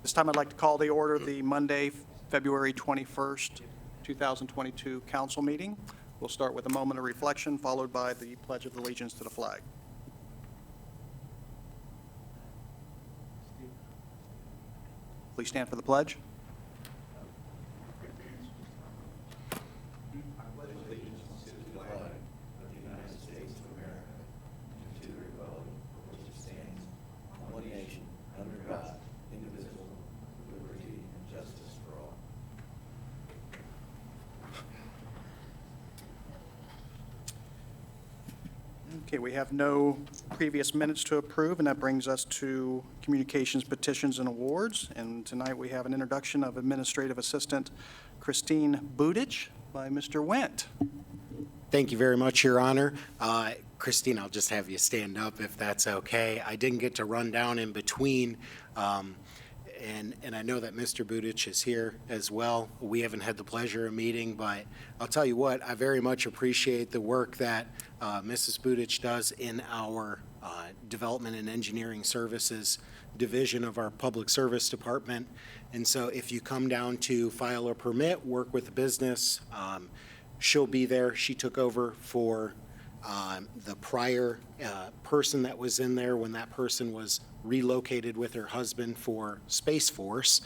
This time I'd like to call to order the Monday, February 21st, 2022 council meeting. We'll start with a moment of reflection, followed by the Pledge of Allegiance to the flag. Please stand for the pledge. Okay, we have no previous minutes to approve, and that brings us to communications, petitions, and awards. And tonight we have an introduction of Administrative Assistant Christine Budich by Mr. Wendt. Thank you very much, Your Honor. Christine, I'll just have you stand up if that's okay. I didn't get to run down in between, and I know that Mr. Budich is here as well. We haven't had the pleasure of meeting, but I'll tell you what, I very much appreciate the work that Mrs. Budich does in our Development and Engineering Services division of our Public Service Department. And so if you come down to file a permit, work with the business, she'll be there. She took over for the prior person that was in there when that person was relocated with her husband for Space Force.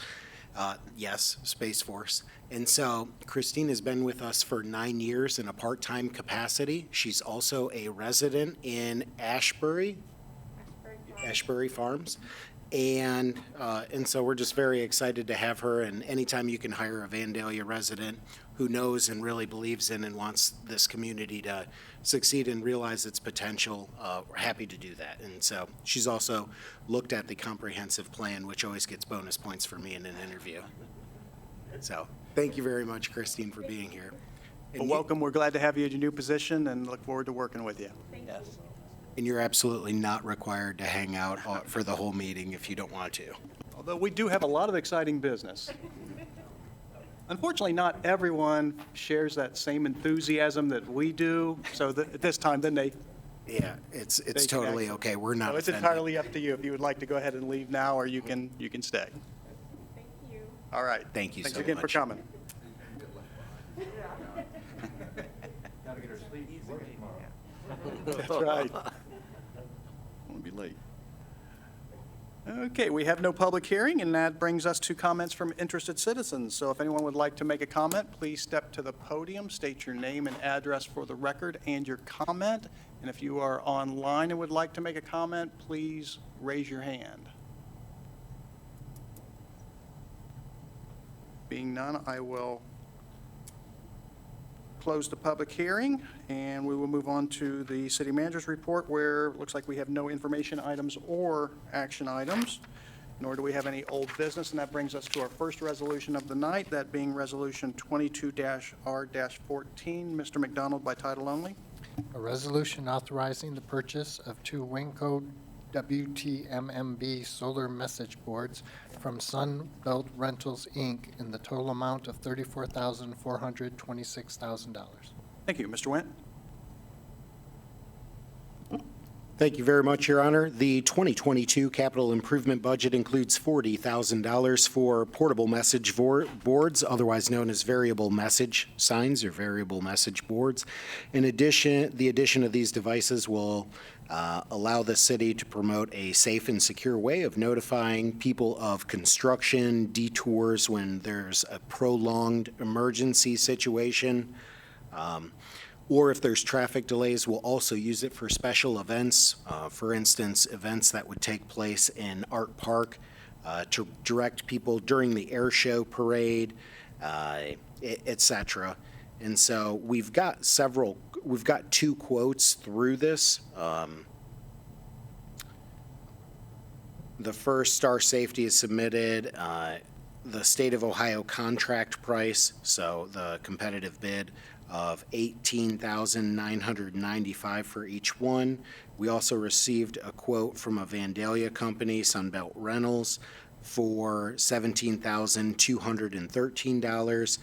Yes, Space Force. And so Christine has been with us for 9 years in a part-time capacity. She's also a resident in Ashbury Farms. And so we're just very excited to have her, and anytime you can hire a Vandalia resident who knows and really believes in and wants this community to succeed and realize its potential, we're happy to do that. And so she's also looked at the comprehensive plan, which always gets bonus points for me in an interview. So thank you very much, Christine, for being here. Well, welcome. We're glad to have you in your new position and look forward to working with you. Yes. And you're absolutely not required to hang out for the whole meeting if you don't want to. Although we do have a lot of exciting business. Unfortunately, not everyone shares that same enthusiasm that we do. So at this time, then they. Yeah, it's totally okay. We're not. So it's offended. entirely up to you if you would like to go ahead and leave now, or you can stay. Thank you. All right. Thank you Thanks so again much. for coming. Gotta get her sleep easy tomorrow. That's right. Won't be late. Okay, we have no public hearing, and that brings us to comments from interested citizens. So if anyone would like to make a comment, please step to the podium, state your name and address for the record and your comment. And if you are online and would like to make a comment, please raise your hand. Being none, I will close the public hearing, and we will move on to the city manager's report, where it looks like we have no information items or action items, nor do we have any old business, and that brings us to our first resolution of the night, that being Resolution 22-R-14. Mr. McDonald, by title only. A resolution authorizing the purchase of 2 Wanco Wtmmb solar message boards from Sunbelt Rentals, Inc. in the total amount of $34,426,000. Thank you. Mr. Wendt? Thank you very much, Your Honor. The 2022 capital improvement budget includes $40,000 for portable message boards, otherwise known as variable message signs or variable message boards. In addition, the addition of these devices will allow the city to promote a safe and secure way of notifying people of construction, detours when there's a prolonged emergency situation. Or if there's traffic delays, we'll also use it for special events. For instance, events that would take place in Art Park to direct people during the air show parade, et cetera. And so we've got 2 quotes through this. The first, Star Safety, is submitted the state of Ohio contract price, so the competitive bid of $18,995 for each one. We also received a quote from a Vandalia company, Sunbelt Rentals, for $17,213.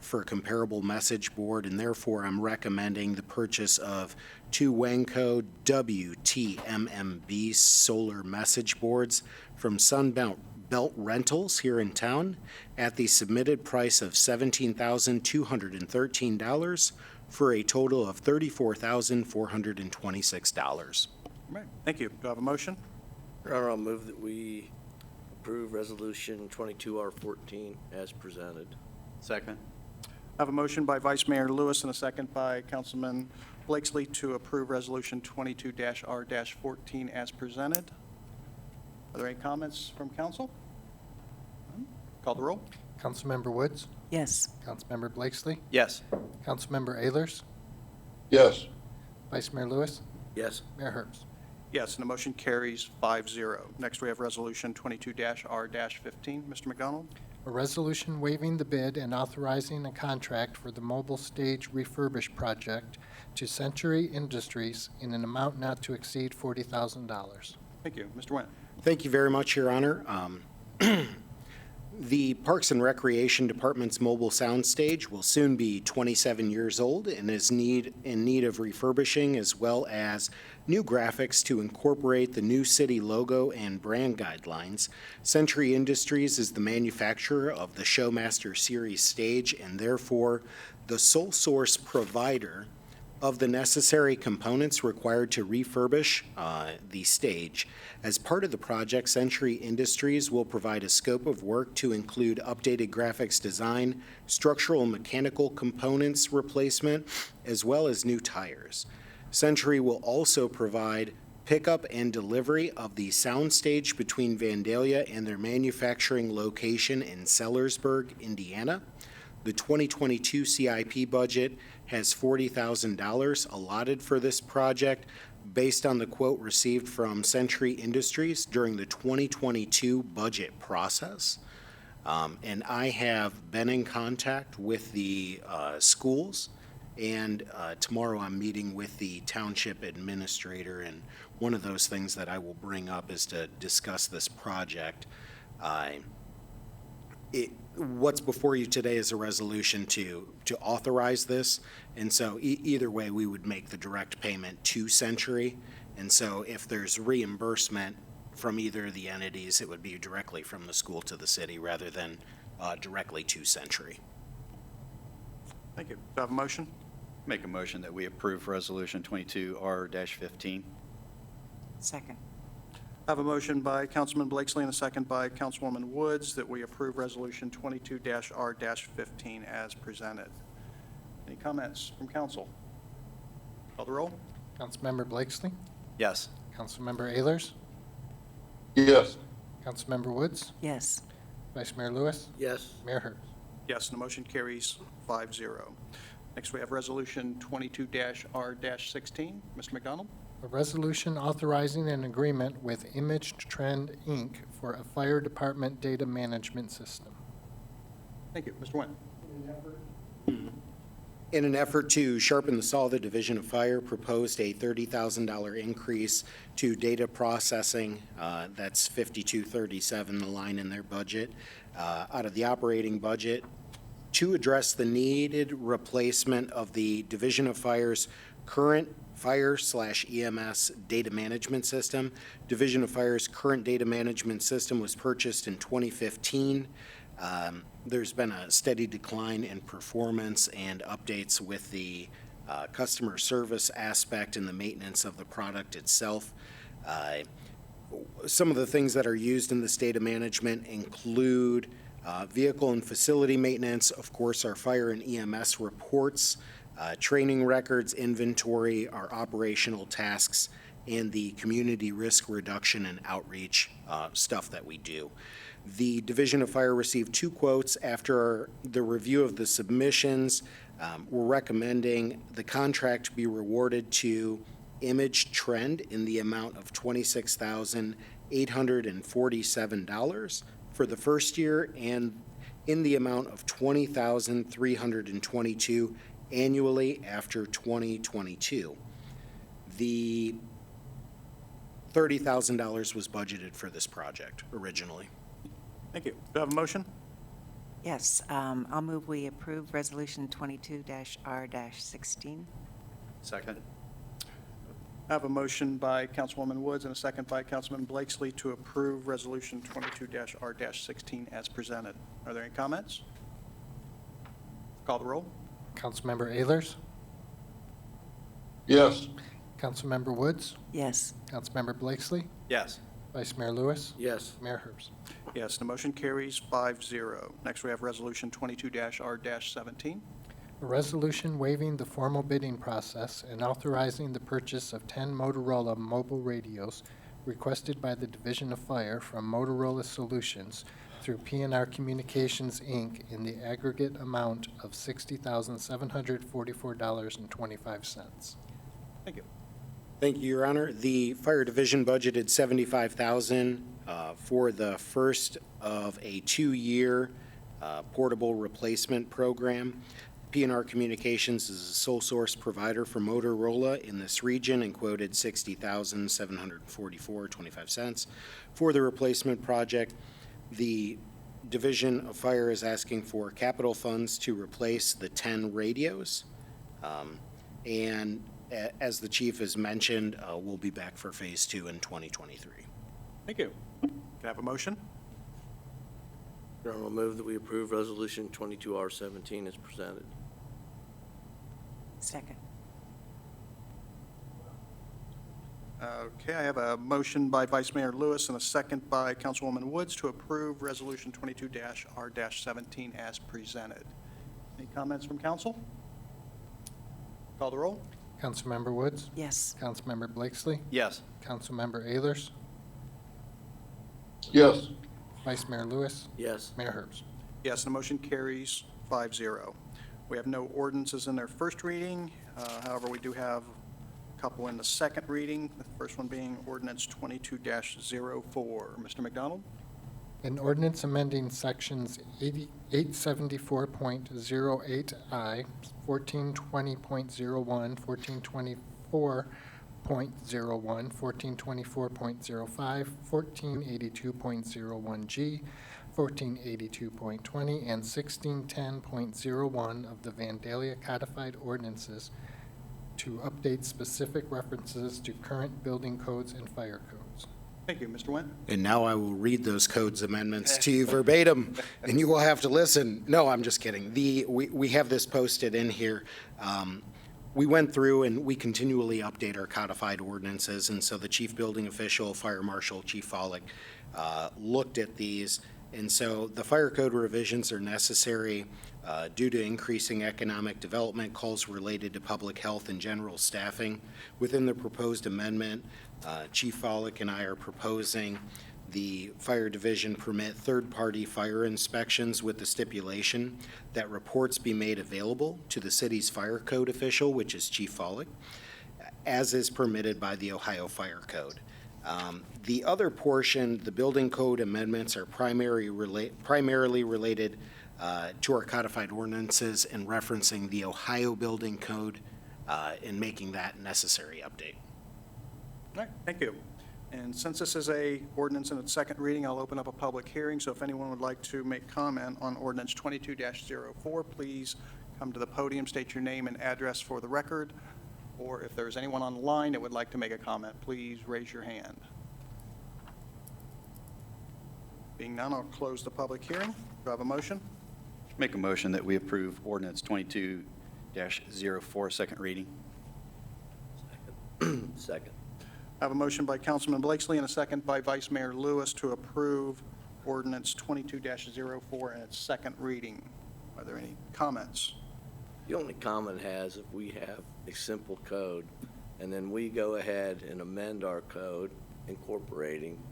for a comparable message board, and therefore I'm recommending the purchase of 2 Wanco Wtmmb solar message boards from Sunbelt Rentals here in town at the submitted price of $17,213 for a total of $34,426. Right, thank you. Do I have a motion? Your Honor, I'll move that we approve Resolution 22R14 as presented. Second. I have a motion by Vice Mayor Lewis and a second by Councilman Blakesley to approve Resolution 22-R-14 as presented. Are there any comments from council? None? Call the roll. Councilmember Woods, Yes. Councilmember Blakesley, Yes. Councilmember Ayers, yes, Vice Mayor Lewis, Yes. Mayor Herbst. Yes, and the motion carries 5-0. Next, we have Resolution 22-R-15. Mr. McDonald? A resolution waiving the bid and authorizing a contract for the mobile stage refurbish project to Century Industries in an amount not to exceed $40,000. Thank you. Mr. Wendt? Thank you very much, Your Honor. The Parks and Recreation Department's mobile soundstage will soon be 27 years old and is in need of refurbishing, as well as new graphics to incorporate the new city logo and brand guidelines. Century Industries is the manufacturer of the Showmaster Series stage and therefore the sole source provider of the necessary components required to refurbish the stage. As part of the project, Century Industries will provide a scope of work to include updated graphics design, structural and mechanical components replacement, as well as new tires. Century will also provide pickup and delivery of the soundstage between Vandalia and their manufacturing location in Sellersburg, Indiana. The 2022 CIP budget has $40,000 allotted for this project based on the quote received from Century Industries during the 2022 budget process. And I have been in contact with the schools, and tomorrow I'm meeting with the township administrator, and one of those things that I will bring up is to discuss this project. What's before you today is a resolution to authorize this, and so either way, we would make the direct payment to Century, and so if there's reimbursement from either of the entities, it would be directly from the school to the city rather than directly to Century. Thank you. Do I have a motion? Make a motion that we approve Resolution 22R-15. Second. I have a motion by Councilman Blakesley and a second by Councilwoman Woods that we approve Resolution 22-R-15 as presented. Any comments from council? Call the roll. Councilmember Blakesley, Yes. Councilmember Ayers, yes, Councilmember Woods, Yes. Vice Mayor Lewis, Yes. Mayor Herbst. Yes, and the motion carries 5-0. Next, we have Resolution 22-R-16. Mr. McDonald? A resolution authorizing an agreement with Image Trend, Inc. for a fire department data management system. Thank you. Mr. Wendt? In an effort to sharpen the saw, the Division of Fire proposed a $30,000 increase to data processing. That's 5237, the line in their budget, out of the operating budget to address the needed replacement of the Division of Fire's current fire/EMS data management system. Division of Fire's current data management system was purchased in 2015. There's been a steady decline in performance and updates with the customer service aspect and the maintenance of the product itself. Some of the things that are used in this data management include vehicle and facility maintenance, of course, our fire and EMS reports, training records, inventory, our operational tasks, and the community risk reduction and outreach stuff that we do. The Division of Fire received 2 quotes. After the review of the submissions, we're recommending the contract be awarded to Image Trend in the amount of $26,847 for the first year and in the amount of $20,322 annually after 2022. The $30,000 was budgeted for this project originally. Thank you. Do I have a motion? Yes, I'll move we approve Resolution 22-R-16. Second. I have a motion by Councilwoman Woods and a second by Councilman Blakesley to approve Resolution 22-R-16 as presented. Are there any comments? Call the roll. Councilmember Ayers, Yes. Councilmember Woods, Yes. Councilmember Blakesley, Yes. Vice Mayor Lewis, Yes. Mayor Herbst. Yes, the motion carries 5-0. Next, we have Resolution 22-R-17. A resolution waiving the formal bidding process and authorizing the purchase of 10 Motorola mobile radios requested by the Division of Fire from Motorola Solutions through P&R Communications, Inc. in the aggregate amount of $60,744.25. Thank you. Thank you, Your Honor. The Fire Division budgeted $75,000 for the first of a 2-year portable replacement program. P&R Communications is a sole source provider for Motorola in this region and quoted $60,744.25 for the replacement project. The Division of Fire is asking for capital funds to replace the 10 radios. And as the chief has mentioned, we'll be back for Phase 2 in 2023. Thank you. Can I have a motion? Your Honor, I'll move that we approve Resolution 22R-17 as presented. Second. Okay, I have a motion by Vice Mayor Lewis and a second by Councilwoman Woods to approve Resolution 22-R-17 as presented. Any comments from council? Call the roll. Councilmember Woods, Yes. Councilmember Blakesley, Yes. Councilmember Ayers, Yes. Vice Mayor Lewis, Yes. Mayor Herbst. Yes, the motion carries 5-0. We have no ordinances in their first reading. However, we do have a couple in the second reading, the first one being Ordinance 22-04. Mr. McDonald? An ordinance amending sections 874.08I, 1420.01, 1424.01, 1424.05, 1482.01G, 1482.20, and 1610.01 of the Vandalia Codified Ordinances to update specific references to current building codes and fire codes. Thank you. Mr. Wendt? And now I will read those codes amendments to you verbatim, and you will have to listen. No, I'm just kidding. We have this posted in here. We went through and we continually update our codified ordinances, and so the chief building official, fire marshal, Chief Follick, looked at these. And so the fire code revisions are necessary due to increasing economic development, calls related to public health and general staffing. Within the proposed amendment, Chief Follick and I are proposing the fire division permit third-party fire inspections with the stipulation that reports be made available to the city's fire code official, which is Chief Follick, as is permitted by the Ohio Fire Code. The other portion, the building code amendments, are primarily related to our codified ordinances and referencing the Ohio Building Code and making that necessary update. All right, thank you. And since this is a ordinance in its second reading, I'll open up a public hearing. So if anyone would like to make comment on Ordinance 22-04, please come to the podium, state your name and address for the record. Or if there's anyone online that would like to make a comment, please raise your hand. Being none, I'll close the public hearing. Do I have a motion? Make a motion that we approve Ordinance 22-04, second reading. Second. I have a motion by Councilman Blakesley and a second by Vice Mayor Lewis to approve Ordinance 22-04 in its second reading. Are there any comments? The only comment has, if we have a simple code, and then we go ahead and amend our code incorporating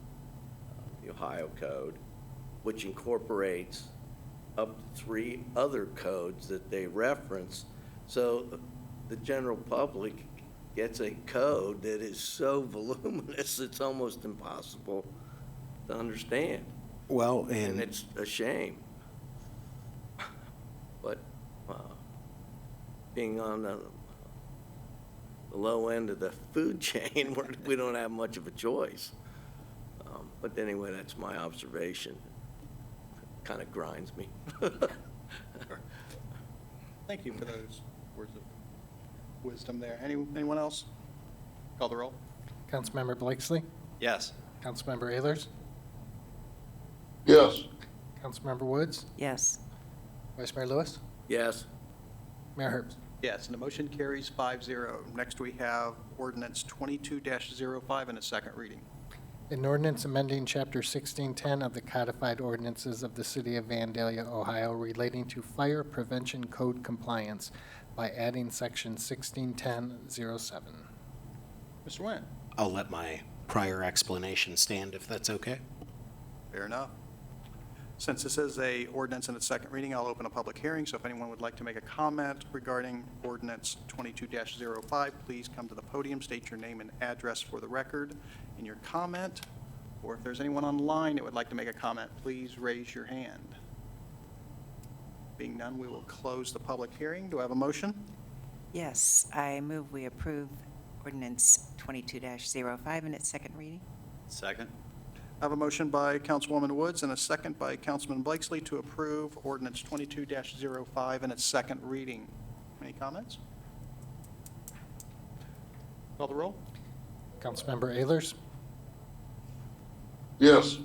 the Ohio Code, which incorporates up to 3 other codes that they reference, so the general public gets a code that is so voluminous it's almost impossible to understand. Well, And it's a shame. But being on the low end of the food chain, we don't have much of a choice. But anyway, that's my observation. kind of grinds me. Thank you for those words of wisdom there. Anyone else? Call the roll. Councilmember Blakesley, Yes. Councilmember Ayers, Yes. Councilmember Woods, Yes. Vice Mayor Lewis, Yes, Mayor Herbst. Yes, and the motion carries 5-0. Next, we have ordinance 22-05 in its second reading. An ordinance amending Chapter 1610 of the Codified Ordinances of the City of Vandalia, Ohio relating to fire prevention code compliance by adding Section 1610-07. Mr. Wendt? I'll let my prior explanation stand if that's okay. Fair enough. Since this is a ordinance in its second reading, I'll open a public hearing, so if anyone would like to make a comment regarding ordinance 22-05, please come to the podium, state your name and address for the record in your comment, or if there's anyone online that would like to make a comment, please raise your hand. Being none, we will close the public hearing. Do I have a motion? Yes, I move we approve ordinance 22-05 in its second reading. Second? I have a motion by Councilwoman Woods and a second by Councilman Blakesley to approve ordinance 22-05 in its second reading. Any comments? Call the roll. Councilmember Ayers, Yes.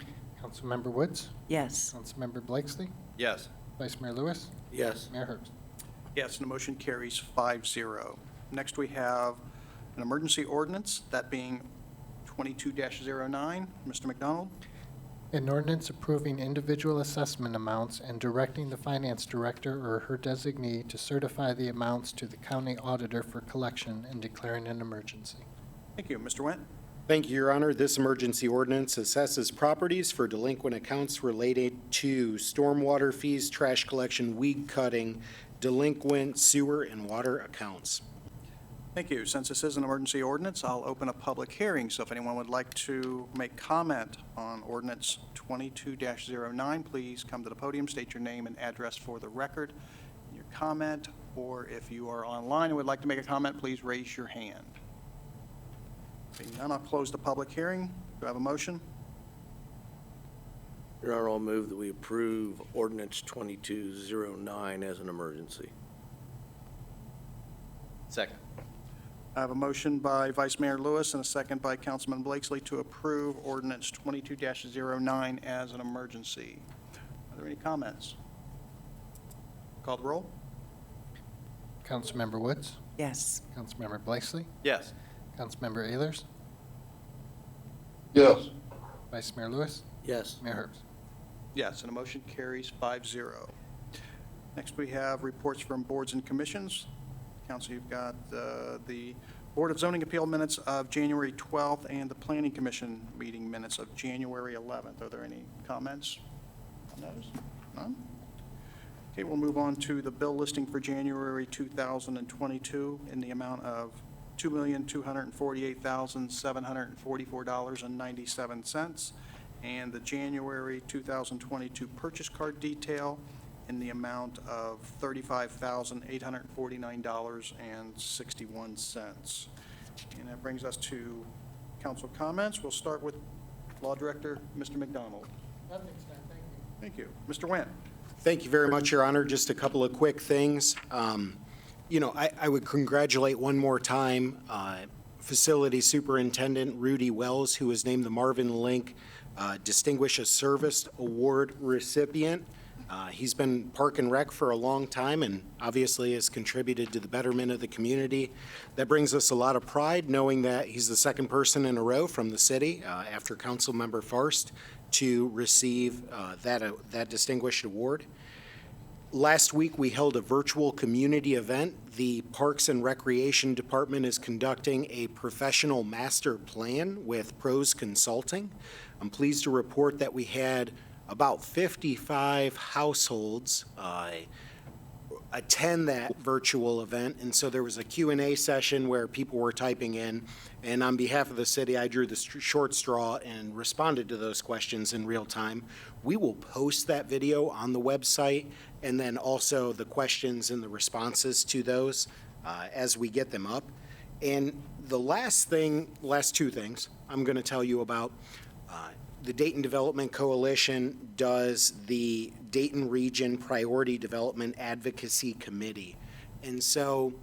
Councilmember Woods, Yes. Councilmember Blakesley, Yes. Vice Mayor Lewis, yes, Mayor Herbst. Yes, and the motion carries 5-0. Next, we have an emergency ordinance, that being 22-09. Mr. McDonald? An ordinance approving individual assessment amounts and directing the finance director or her designee to certify the amounts to the county auditor for collection and declaring an emergency. Thank you. Mr. Wendt? Thank you, Your Honor. This emergency ordinance assesses properties for delinquent accounts related to stormwater fees, trash collection, weed cutting, delinquent sewer and water accounts. Thank you. Since this is an emergency ordinance, I'll open a public hearing. So if anyone would like to make comment on ordinance 22-09, please come to the podium, state your name and address for the record in your comment. Or if you are online and would like to make a comment, please raise your hand. Being none, I'll close the public hearing. Do I have a motion? Your Honor, I'll move that we approve ordinance 2209 as an emergency. Second? I have a motion by Vice Mayor Lewis and a second by Councilman Blakesley to approve ordinance 22-09 as an emergency. Are there any comments? Call the roll. Councilmember Woods, Yes. Councilmember Blakesley, Yes. Councilmember Ayers, Yes. Vice Mayor Lewis, Yes, Mayor Herbst? Yes, and the motion carries 5-0. Next, we have reports from boards and commissions. Council, you've got the Board of Zoning Appeal minutes of January 12th and the Planning Commission meeting minutes of January 11th. Are there any comments on those? None? Okay, we'll move on to the bill listing for January 2022 in the amount of $2,248,744.97, and the January 2022 purchase card detail in the amount of $35,849.61. And that brings us to council comments. We'll start with Law Director, Mr. McDonald. Nothing's done, thank you. Thank you. Mr. Wendt? Thank you very much, Your Honor. Just a couple of quick things. I would congratulate one more time Facility Superintendent Rudy Wells, who was named the Marvin Link Distinguished Service Award recipient. He's been Park and Rec for a long time and obviously has contributed to the betterment of the community. That brings us a lot of pride, knowing that he's the second person in a row from the city, after Councilmember Farst, to receive that distinguished award. Last week, we held a virtual community event. The Parks and Recreation Department is conducting a professional master plan with Pros Consulting. I'm pleased to report that we had about 55 households attend that virtual event, and so there was a Q&A session where people were typing in, and on behalf of the city, I drew the short straw and responded to those questions in real time. We will post that video on the website, and then also the questions and the responses to those as we get them up. And the last two things I'm going to tell you about. the Dayton Development Coalition does the Dayton Region Priority Development Advocacy Committee. And so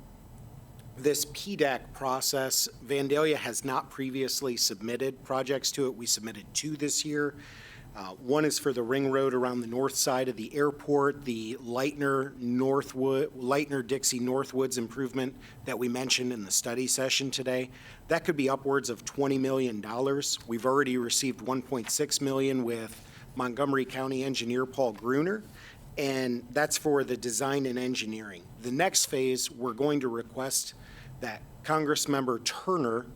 this PDAC process, Vandalia has not previously submitted projects to it. We submitted 2 this year. One is for the ring road around the north side of the airport, the Lightner-Dixie Northwoods improvement that we mentioned in the study session today. That could be upwards of $20 million. We've already received $1.6 million with Montgomery County engineer Paul Gruner, and that's for the design and engineering. The next phase, we're going to request that Congressmember Turner,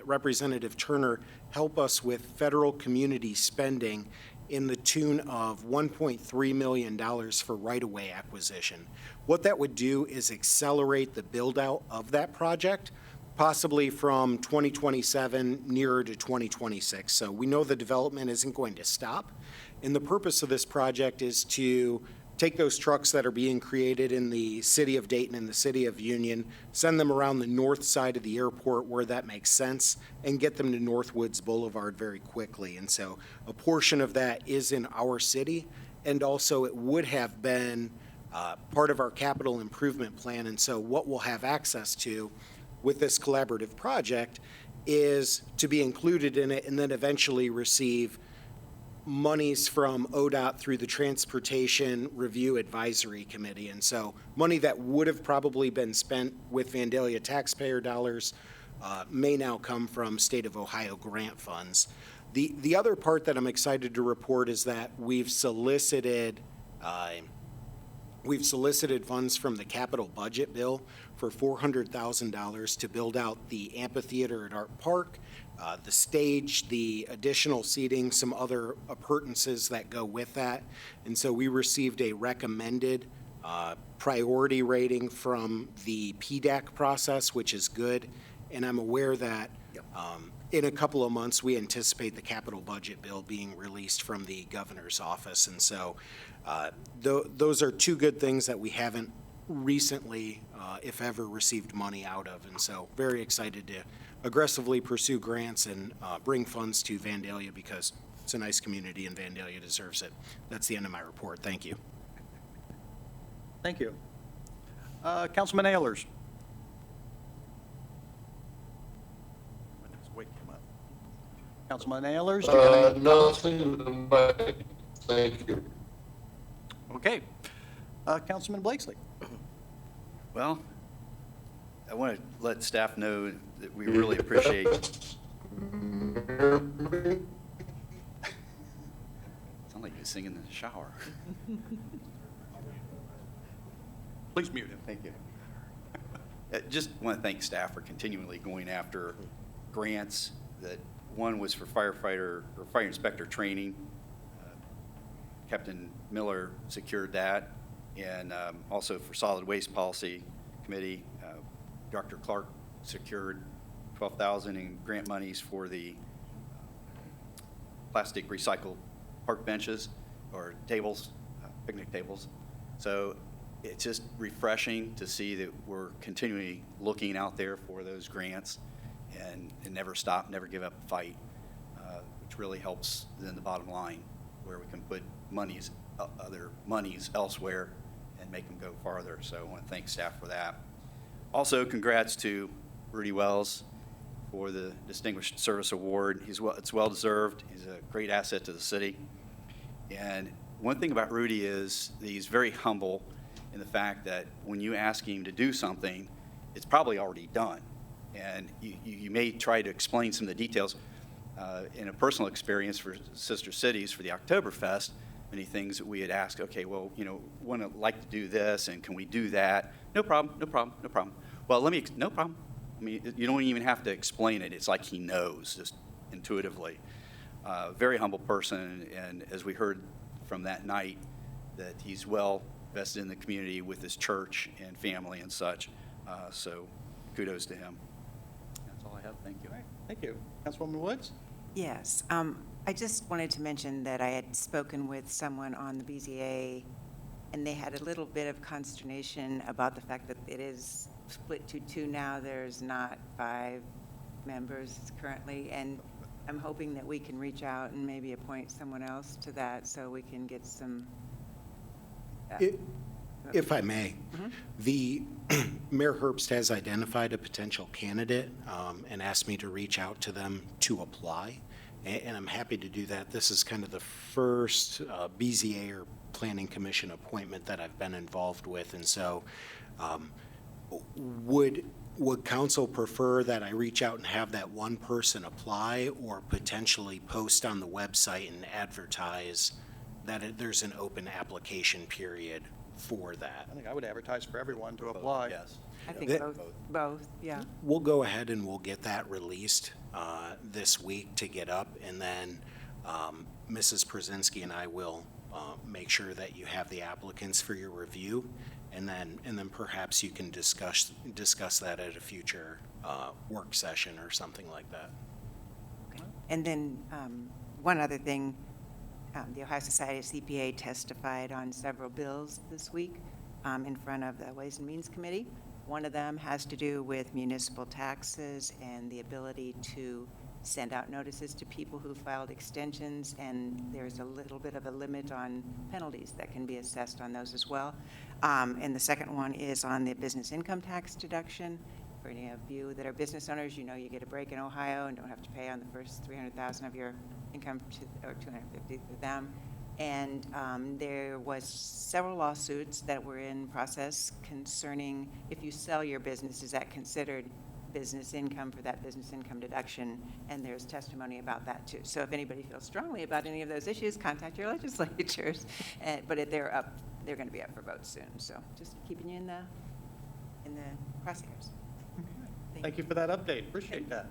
Representative Turner, help us with federal community spending in the tune of $1.3 million for right-of-way acquisition. What that would do is accelerate the build-out of that project, possibly from 2027 nearer to 2026. So we know the development isn't going to stop. And the purpose of this project is to take those trucks that are being created in the city of Dayton and the city of Union, send them around the north side of the airport where that makes sense, and get them to Northwoods Boulevard very quickly. And so a portion of that is in our city, and also it would have been part of our capital improvement plan. And so what we'll have access to with this collaborative project is to be included in it and then eventually receive monies from ODOT through the Transportation Review Advisory Committee. And so money that would have probably been spent with Vandalia taxpayer dollars may now come from State of Ohio grant funds. The other part that I'm excited to report is that we've solicited funds from the capital budget bill for $400,000 to build out the amphitheater at Art Park, the stage, the additional seating, some other appurtenances that go with that. And so we received a recommended priority rating from the PDAC process, which is good. And I'm aware that in a couple of months, we anticipate the capital budget bill being released from the governor's office. And so those are 2 good things that we haven't recently, if ever, received money out of. And so very excited to aggressively pursue grants and bring funds to Vandalia because it's a nice community and Vandalia deserves it. That's the end of my report. Thank you. Thank you. Councilman Ehlers. Let's wake him up. Councilman Ehlers, do you have any? Nothing tonight. Thank you. Okay. Councilman Blakesley. Well, I want to let staff know that we really appreciate. Sound like you're singing in the shower. Please mute him. Thank you. Just want to thank staff for continually going after grants. That one was for firefighter or fire inspector training. Captain Miller secured that, and also for solid waste policy committee, Dr. Clark secured $12,000 in grant monies for the plastic recycled park benches or tables, picnic tables. So it's just refreshing to see that we're continually looking out there for those grants and never stop, never give up a fight, which really helps then the bottom line where we can put other monies elsewhere and make them go farther. So I want to thank staff for that. Also, congrats to Rudy Wells for the Distinguished Service Award. It's well-deserved. He's a great asset to the city. And one thing about Rudy is that he's very humble in the fact that when you ask him to do something, it's probably already done. And you may try to explain some of the details. In a personal experience for Sister Cities for the Oktoberfest, many things that we had asked, okay, well, want to like to do this, and can we do that? No problem, no problem, no problem. Well, no problem. I mean, you don't even have to explain it. It's like he knows, just intuitively. Very humble person, and as we heard from that night, that he's well vested in the community with his church and family and such. So kudos to him. That's all I have. Thank you. All right. Thank you. Councilwoman Woods? Yes, I just wanted to mention that I had spoken with someone on the BZA, and they had a little bit of consternation about the fact that it is split to 2 now. There's not 5 members currently, and I'm hoping that we can reach out and maybe appoint someone else to that so we can get some. If I may, the Mayor Herbst has identified a potential candidate and asked me to reach out to them to apply, and I'm happy to do that. This is kind of the first BZA or Planning Commission appointment that I've been involved with, and so would council prefer that I reach out and have that one person apply, or potentially post on the website and advertise that there's an open application period for that? I think I would advertise for everyone to apply. Yes. I think That- both, yeah. We'll go ahead and we'll get that released this week to get up, and then Mrs. Przinski and I will make sure that you have the applicants for your review, and then perhaps you can discuss that at a future work session or something like that. And then one other thing, the Ohio Society of CPA testified on several bills this week in front of the Ways and Means Committee. One of them has to do with municipal taxes and the ability to send out notices to people who filed extensions, and there's a little bit of a limit on penalties that can be assessed on those as well. And the second one is on the business income tax deduction. For any of you that are business owners, you know you get a break in Ohio and don't have to pay on the first $300,000 of your income or $250,000 to them. And there was several lawsuits that were in process concerning if you sell your business, is that considered business income for that business income deduction? And there's testimony about that too. So if anybody feels strongly about any of those issues, contact your legislatures. But they're going to be up for vote soon. So just keeping you in the crosshairs. Thank you for that update. Appreciate that.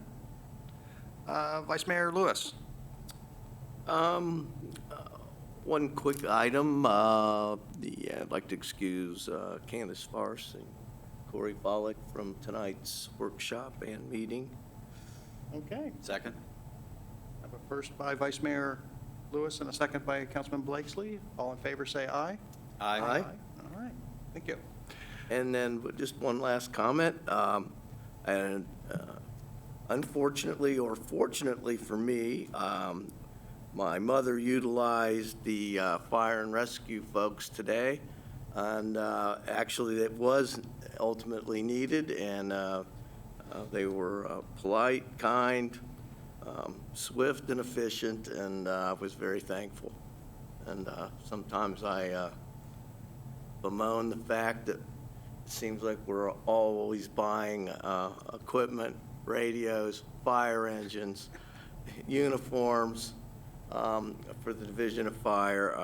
Vice Mayor Lewis. One quick item, I'd like to excuse Candace Farce and Corey Bollock from tonight's workshop and meeting. Okay. Second? I have a first by Vice Mayor Lewis and a second by Councilman Blakesley. All in favor, say aye. Aye. All right. Thank you. And then just one last comment, and unfortunately or fortunately for me, my mother utilized the fire and rescue folks today, and actually it was ultimately needed, and they were polite, kind, swift and efficient, and I was very thankful. And sometimes I bemoan the fact that it seems like we're always buying equipment, radios, fire engines, uniforms, for the Division of Fire,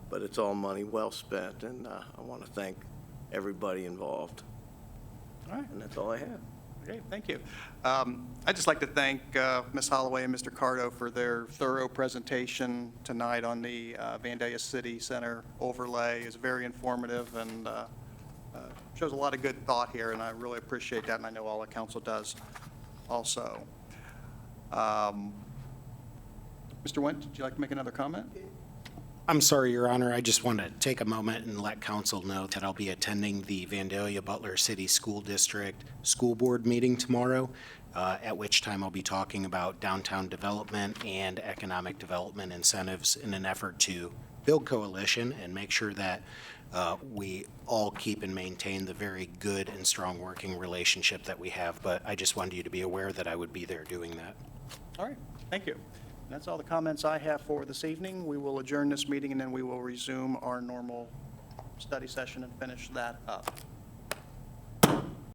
but it's all money well spent, and I want to thank everybody involved. All right. And that's all I have. Okay, thank you. I'd just like to thank Ms. Holloway and Mr. Cardo for their thorough presentation tonight on the Vandalia City Center overlay. It's very informative and shows a lot of good thought here, and I really appreciate that, and I know all the council does also. Mr. Wendt, would you like to make another comment? I'm sorry, Your Honor. I just want to take a moment and let council know that I'll be attending the Vandalia Butler City School District School Board meeting tomorrow, at which time I'll be talking about downtown development and economic development incentives in an effort to build coalition and make sure that we all keep and maintain the very good and strong working relationship that we have. But I just wanted you to be aware that I would be there doing that. All right, thank you. That's all the comments I have for this evening. We will adjourn this meeting, and then we will resume our normal study session and finish that up.